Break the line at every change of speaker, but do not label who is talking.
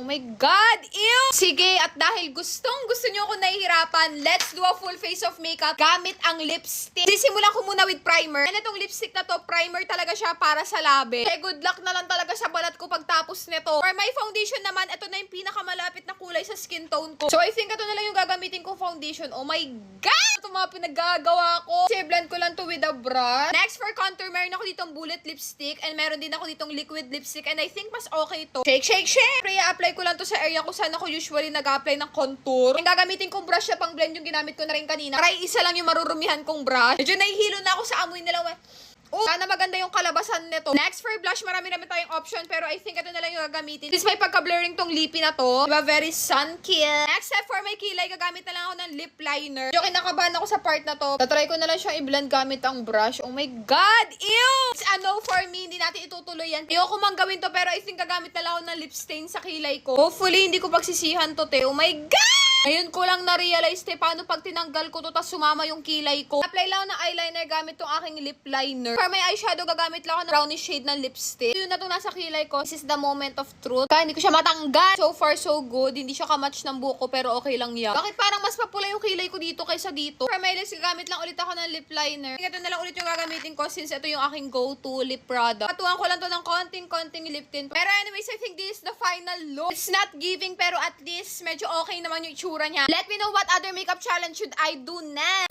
my God! Ew! Sige, at dahil gusto nyo ako nahihirapan, let's do a full face of makeup gamit ang lipstick. Sisimulan ko muna with primer. And itong lipstick na to, primer talaga siya para sa labi. Kaya good luck na lang talaga sa balat ko pagtapos nito. For my foundation naman, ito na yung pinakamalapit na kulay sa skin tone ko. So I think ito na lang yung gagamitin kong foundation. Oh my God! Ito mga pinaggagawa ko. Kasi blend ko lang to with a brush. Next for contour, meron ako ditong bullet lipstick and meron din ako ditong liquid lipstick and I think mas okay to. Shake, shake, shake! Pre, apply ko lang to sa area kung saan ako usually nag-apply ng contour. Ang gagamitin kong brush na pang blend yung ginamit ko na rin kanina. Para isa lang yung marurumihan kong brush. Medyo nahihilo na ako sa amoy nila. Oh, sana maganda yung kalabasan nito. Next for blush, marami naman tayong option pero I think ito na lang yung gagamitin. Since may pagka-blurring tong lippy na to. Diba? Very sun-killed. Next step for my kilay, gagamit na lang ako ng lip liner. Yung kinakabahan ako sa part na to. Tatry ko na lang siyang i-blend gamit ang brush. Oh my God! Ew! It's a no for me. Hindi natin itutuloy yan. Ayoko mang gawin to pero I think gagamit na lang ako ng lip stain sa kilay ko. Hopefully, hindi ko pagsisihan to, te. Oh my God! Ngayon ko lang na-realize, paano pag tinanggal ko to tapos sumama yung kilay ko. Apply lang ako ng eyeliner gamit tong aking lip liner. For my eyeshadow, gagamit lang ako ng brownish shade ng lipstick. Yun na itong nasa kilay ko. This is the moment of truth. Kaya hindi ko siya matanggal. So far, so good. Hindi siya kamatch ng buko pero okay lang yan. Bakit parang mas papula yung kilay ko dito kaysa dito? For my lips, gagamit lang ulit ako ng lip liner. Ito na lang ulit yung gagamitin ko since ito yung aking go-to lip product. Patuwan ko lang to ng konting lip tint. Pero anyways, I think this is the final look. It's not giving pero at least medyo okay naman yung itsura niya. Let me know what other makeup challenge should I do next.